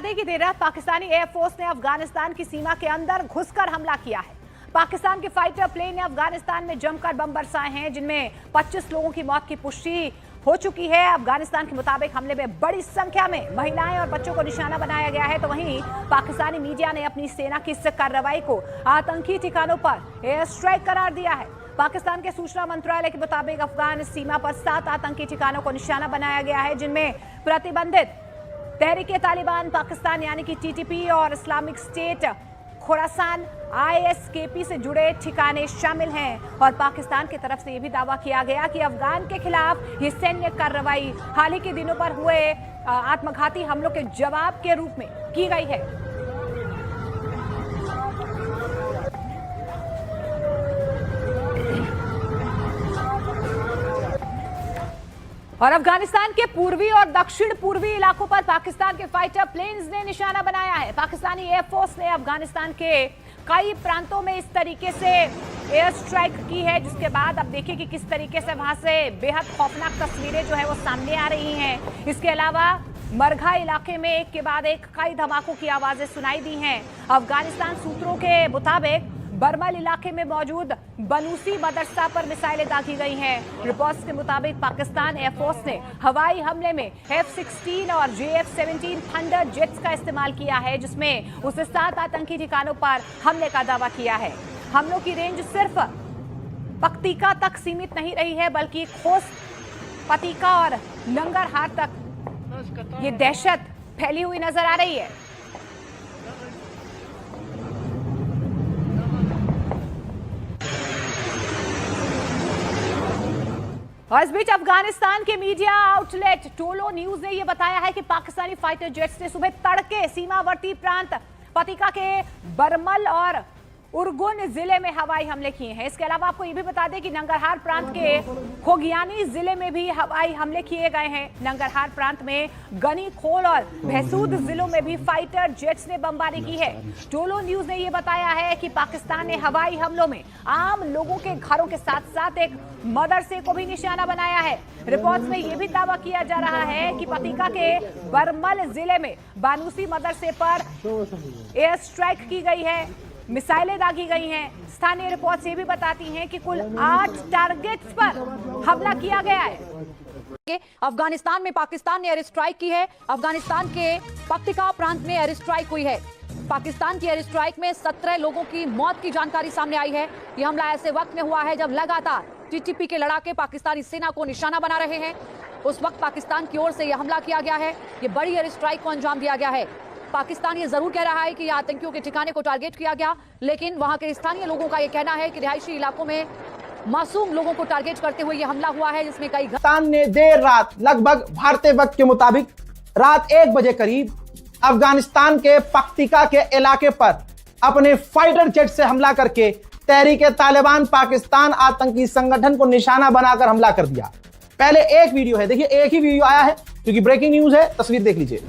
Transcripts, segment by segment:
की देर रात पाकिस्तानी एयरफोर्स ने अफगानिस्तान की सीमा के अंदर घुसकर हमला किया है। पाकिस्तान के फाइटर प्लेन ने अफगानिस्तान में जमकर बम बरसाए हैं, जिनमें 25 लोगों की मौत की पुष्टि हो चुकी है। अफगानिस्तान के मुताबिक हमले में बड़ी संख्या में महिलाएं और बच्चों को निशाना बनाया गया है। तो वहीं पाकिस्तानी मीडिया ने अपनी सेना की इस कार्रवाई को आतंकी ठिकानों पर एयर स्ट्राइक करार दिया है। पाकिस्तान के सूचना मंत्रालय के मुताबिक अफगान सीमा पर 7 आतंकी ठिकानों को निशाना बनाया गया है, जिनमें प्रतिबंधित तहरीके तालिबान पाकिस्तान यानी कि टीटीपी और इस्लामिक स्टेट खुरासान आईएसकेपी से जुड़े ठिकाने शामिल हैं। और पाकिस्तान की तरफ से यह भी दावा किया गया कि अफगान के खिलाफ ये सैन्य कार्रवाई हाल ही के दिनों पर हुए आत्मघाती हमलों के जवाब के रूप में की गई है। और अफगानिस्तान के पूर्वी और दक्षिण पूर्वी इलाकों पर पाकिस्तान के फाइटर प्लेन्स ने निशाना बनाया है। पाकिस्तानी एयरफोर्स ने अफगानिस्तान के कई प्रांतों में इस तरीके से एयर स्ट्राइक की है, जिसके बाद अब देखिए कि किस तरीके से वहां से बेहद खौफनाक तस्वीरें जो है वो सामने आ रही हैं। इसके अलावा मरघा इलाके में एक के बाद एक कई धमाकों की आवाजें सुनाई दी हैं। अफगानिस्तान सूत्रों के मुताबिक बरमल इलाके में मौजूद बनूसी मदरसा पर मिसाइलें दागी गई हैं। रिपोर्ट्स के मुताबिक पाकिस्तान एयरफोर्स ने हवाई हमले में F-16 और JF-17 थंडर जेट्स का इस्तेमाल किया है, जिसमें उसे 7 आतंकी ठिकानों पर हमले का दावा किया है। हमलों की रेंज सिर्फ पक्तिका तक सीमित नहीं रही है, बल्कि खोस पतिका और नंगरहार तक ये दहशत फैली हुई नजर आ रही है। और इस बीच अफगानिस्तान के मीडिया आउटलेट टोलो न्यूज ने यह बताया है कि पाकिस्तानी फाइटर जेट्स ने सुबह तड़के सीमावर्ती प्रांत पतिका के बरमल और उर्गुन जिले में हवाई हमले किए हैं। इसके अलावा आपको यह भी बता दें कि नंगरहार प्रांत के खोगियानी जिले में भी हवाई हमले किए गए हैं। नंगरहार प्रांत में गनी खोल और भैसूद जिलों में भी फाइटर जेट्स ने बमबारी की है। टोलो न्यूज ने यह बताया है कि पाकिस्तान ने हवाई हमलों में आम लोगों के घरों के साथ साथ एक मदरसे को भी निशाना बनाया है। रिपोर्ट्स में यह भी दावा किया जा रहा है कि पतिका के बरमल जिले में बानूसी मदरसे पर एयर स्ट्राइक की गई है, मिसाइलें दागी गई हैं। स्थानीय रिपोर्ट्स ये भी बताती हैं कि कुल 8 टारगेट्स पर हमला किया गया है। अफगानिस्तान में पाकिस्तान ने एयर स्ट्राइक की है। अफगानिस्तान के पक्तिका प्रांत में एयर स्ट्राइक हुई है। पाकिस्तान की एयर स्ट्राइक में 17 लोगों की मौत की जानकारी सामने आई है। यह हमला ऐसे वक्त में हुआ है जब लगातार टीटीपी के लड़ाके पाकिस्तानी सेना को निशाना बना रहे हैं। उस वक्त पाकिस्तान की ओर से यह हमला किया गया है। ये बड़ी एयर स्ट्राइक को अंजाम दिया गया है। पाकिस्तान ये जरूर कह रहा है कि आतंकियों के ठिकाने को टारगेट किया गया, लेकिन वहां के स्थानीय लोगों का ये कहना है कि रिहायशी इलाकों में मासूम लोगों को टारगेट करते हुए ये हमला हुआ है, जिसमें कई पाकिस्तान ने देर रात लगभग भारतीय वक्त के मुताबिक रात 1 बजे करीब अफगानिस्तान के पक्तिका के इलाके पर अपने फाइटर जेट से हमला करके तहरीके तालिबान पाकिस्तान आतंकी संगठन को निशाना बनाकर हमला कर दिया। पहले एक वीडियो है, देखिए एक ही वीडियो आया है क्योंकि ब्रेकिंग न्यूज है, तस्वीर देख लीजिए।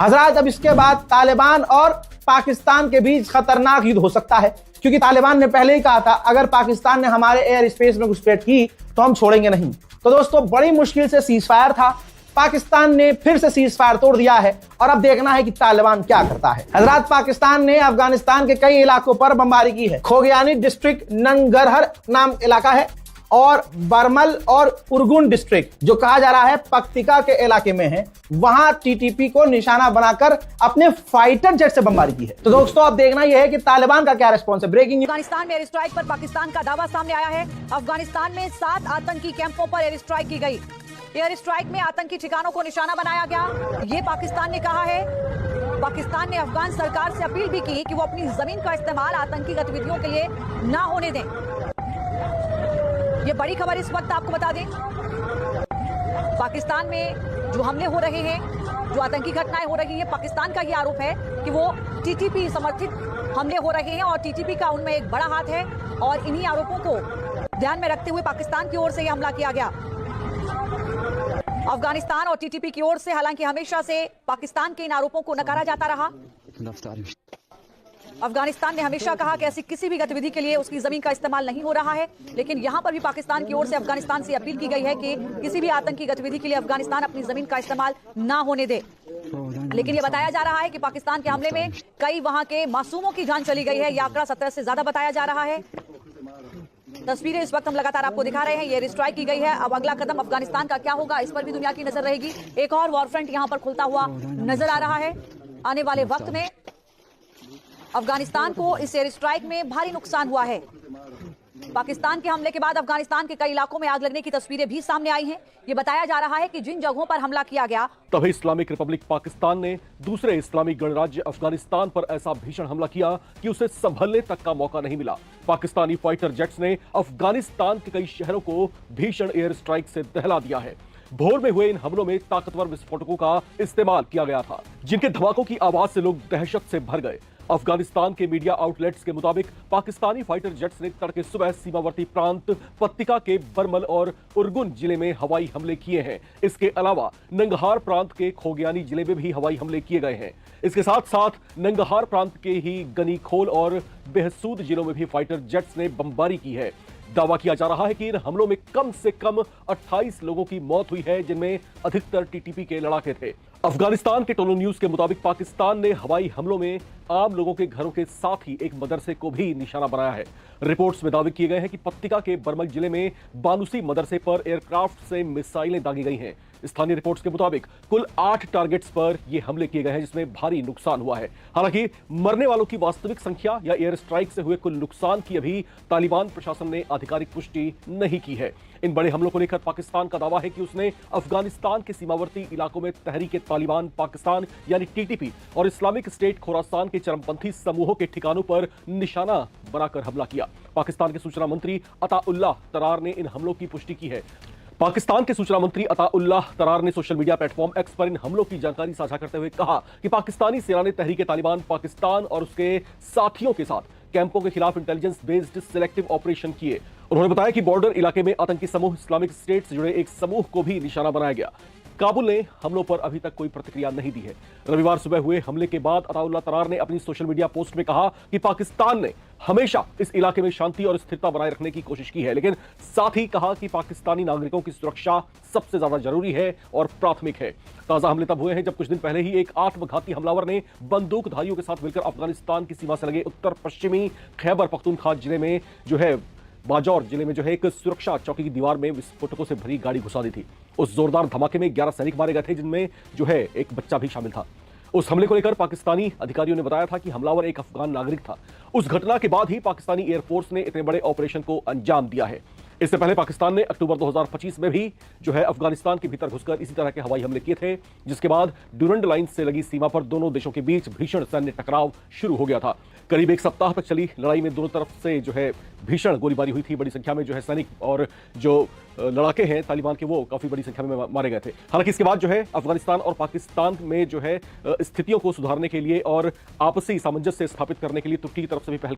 हजरात, अब इसके बाद तालिबान और पाकिस्तान के बीच खतरनाक युद्ध हो सकता है, क्योंकि तालिबान ने पहले ही कहा था अगर पाकिस्तान ने हमारे एयर स्पेस में घुसपैठ की तो हम छोड़ेंगे नहीं। तो दोस्तों, बड़ी मुश्किल से सीज फायर था, पाकिस्तान ने फिर से सीज फायर तोड़ दिया है और अब देखना है कि तालिबान क्या करता है। हजरात, पाकिस्तान ने अफगानिस्तान के कई इलाकों पर बमबारी की है। खोगियानी डिस्ट्रिक्ट नंगरहर नाम इलाका है और बरमल और उर्गुन डिस्ट्रिक्ट जो कहा जा रहा है पक्तिका के इलाके में है, वहां टीटीपी को निशाना बनाकर अपने फाइटर जेट से बमबारी की है। तो दोस्तों, अब देखना यह है कि तालिबान का क्या रिस्पॉन्स है। ब्रेकिंग अफगानिस्तान में एयर स्ट्राइक पर पाकिस्तान का दावा सामने आया है। अफगानिस्तान में 7 आतंकी कैंपों पर एयर स्ट्राइक की गई। एयर स्ट्राइक में आतंकी ठिकानों को निशाना बनाया गया, ये पाकिस्तान ने कहा है। पाकिस्तान ने अफगान सरकार से अपील भी की कि वो अपनी जमीन का इस्तेमाल आतंकी गतिविधियों के लिए ना होने दें। ये बड़ी खबर इस वक्त आपको बता दें, पाकिस्तान में जो हमले हो रहे हैं, जो आतंकी घटनाएं हो रही हैं, पाकिस्तान का ये आरोप है कि वो टीटीपी समर्थित हमले हो रहे हैं और टीटीपी का उनमें एक बड़ा हाथ है। और इन्हीं आरोपों को ध्यान में रखते हुए पाकिस्तान की ओर से यह हमला किया गया। अफगानिस्तान और टीटीपी की ओर से हालांकि हमेशा से पाकिस्तान के इन आरोपों को नकारा जाता रहा। अफगानिस्तान ने हमेशा कहा कि ऐसी किसी भी गतिविधि के लिए उसकी जमीन का इस्तेमाल नहीं हो रहा है, लेकिन यहां पर भी पाकिस्तान की ओर से अफगानिस्तान से अपील की गई है कि किसी भी आतंकी गतिविधि के लिए अफगानिस्तान अपनी जमीन का इस्तेमाल ना होने दे। लेकिन यह बताया जा रहा है कि पाकिस्तान के हमले में कई वहां के मासूमों की जान चली गई है। यह आंकड़ा 17 से ज्यादा बताया जा रहा है। तस्वीरें इस वक्त हम लगातार आपको दिखा रहे हैं। ये एयर स्ट्राइक की गई है। अब अगला कदम अफगानिस्तान का क्या होगा, इस पर भी दुनिया की नजर रहेगी। एक और वॉर फ्रंट यहां पर खुलता हुआ नजर आ रहा है। आने वाले वक्त में अफगानिस्तान को इस एयर स्ट्राइक में भारी नुकसान हुआ है। पाकिस्तान के हमले के बाद अफगानिस्तान के कई इलाकों में आग लगने की तस्वीरें भी सामने आई हैं। ये बताया जा रहा है कि जिन जगहों पर हमला किया गया, तभी इस्लामिक रिपब्लिक पाकिस्तान ने दूसरे इस्लामिक गणराज्य अफगानिस्तान पर ऐसा भीषण हमला किया कि उसे संभलने तक का मौका नहीं मिला। पाकिस्तानी फाइटर जेट्स ने अफगानिस्तान के कई शहरों को भीषण एयर स्ट्राइक से दहला दिया है। भोर में हुए इन हमलों में ताकतवर विस्फोटकों का इस्तेमाल किया गया था, जिनके धमाकों की आवाज से लोग दहशत से भर गए। अफगानिस्तान के मीडिया आउटलेट्स के मुताबिक पाकिस्तानी फाइटर जेट्स ने तड़के सुबह सीमावर्ती प्रांत पत्तिका के बरमल और उर्गुन जिले में हवाई हमले किए हैं। इसके अलावा नंगहार प्रांत के खोगियानी जिले में भी हवाई हमले किए गए हैं। इसके साथ साथ नंगहार प्रांत के ही गनीखोल और बेहसूद जिलों में भी फाइटर जेट्स ने बमबारी की है। दावा किया जा रहा है कि इन हमलों में कम से कम 28 लोगों की मौत हुई है, जिनमें अधिकतर टीटीपी के लड़ाके थे। अफगानिस्तान के टोलो न्यूज के मुताबिक पाकिस्तान ने हवाई हमलों में आम लोगों के घरों के साथ ही एक मदरसे को भी निशाना बनाया है। रिपोर्ट्स में दावे किए गए हैं कि पत्तिका के बरमल जिले में बानुसी मदरसे पर एयरक्राफ्ट से मिसाइलें दागी गई हैं। स्थानीय रिपोर्ट्स के मुताबिक कुल 8 टारगेट्स पर यह हमले किए गए हैं, जिसमें भारी नुकसान हुआ है। हालांकि मरने वालों की वास्तविक संख्या या एयर स्ट्राइक से हुए कुल नुकसान की अभी तालिबान प्रशासन ने आधिकारिक पुष्टि नहीं की है। इन बड़े हमलों को लेकर पाकिस्तान का दावा है कि उसने अफगानिस्तान के सीमावर्ती इलाकों में तहरीक तालिबान पाकिस्तान यानी टीटीपी और इस्लामिक स्टेट खोरासान के चरमपंथी समूहों के ठिकानों पर निशाना बनाकर हमला किया। पाकिस्तान के सूचना मंत्री अताउल्लाह तरार ने इन हमलों की पुष्टि की है। पाकिस्तान के सूचना मंत्री अताउल्लाह तरार ने सोशल मीडिया प्लेटफॉर्म एक्स पर इन हमलों की जानकारी साझा करते हुए कहा कि पाकिस्तानी सेना ने तहरीक तालिबान पाकिस्तान और उसके साथियों के साथ कैंपों के खिलाफ इंटेलिजेंस बेस्ड सिलेक्टिव ऑपरेशन किए। उन्होंने बताया कि बॉर्डर इलाके में आतंकी समूह इस्लामिक स्टेट से जुड़े एक समूह को भी निशाना बनाया गया। काबुल ने हमलों पर अभी तक कोई प्रतिक्रिया नहीं दी है। रविवार सुबह हुए हमले के बाद अताउल्लाह तरार ने अपनी सोशल मीडिया पोस्ट में कहा कि पाकिस्तान ने हमेशा इस इलाके में शांति और स्थिरता बनाए रखने की कोशिश की है, लेकिन साथ ही कहा कि पाकिस्तानी नागरिकों की सुरक्षा सबसे ज्यादा जरूरी है और प्राथमिक है। ताजा हमले तब हुए हैं जब कुछ दिन पहले ही एक आत्मघाती हमलावर ने बंदूकधारियों के साथ मिलकर अफगानिस्तान की सीमा से लगे उत्तर पश्चिमी खैबर पख्तूनख्वा जिले में बाजौर जिले में एक सुरक्षा चौकी की दीवार में विस्फोटकों से भरी गाड़ी घुसा दी थी। उस जोरदार धमाके में 11 सैनिक मारे गए थे, जिनमें एक बच्चा भी शामिल था। उस हमले को लेकर पाकिस्तानी अधिकारियों ने बताया था कि हमलावर एक अफगान नागरिक था। उस घटना के बाद ही पाकिस्तानी एयरफोर्स ने इतने बड़े ऑपरेशन को अंजाम दिया है। इससे पहले पाकिस्तान ने अक्टूबर 2025 में भी अफगानिस्तान के भीतर घुसकर इसी तरह के हवाई हमले किए थे, जिसके बाद ड्यूरंड लाइन से लगी सीमा पर दोनों देशों के बीच भीषण सैन्य टकराव शुरू हो गया था। करीब एक सप्ताह तक चली लड़ाई में दोनों तरफ से भीषण गोलीबारी हुई थी। बड़ी संख्या में सैनिक और जो लड़ाके हैं तालिबान के, वो काफी बड़ी संख्या में मारे गए थे। हालांकि इसके बाद अफगानिस्तान और पाकिस्तान में स्थितियों को सुधारने के लिए और आपसी सामंजस्य स्थापित करने के लिए तुर्की की तरफ से भी पहल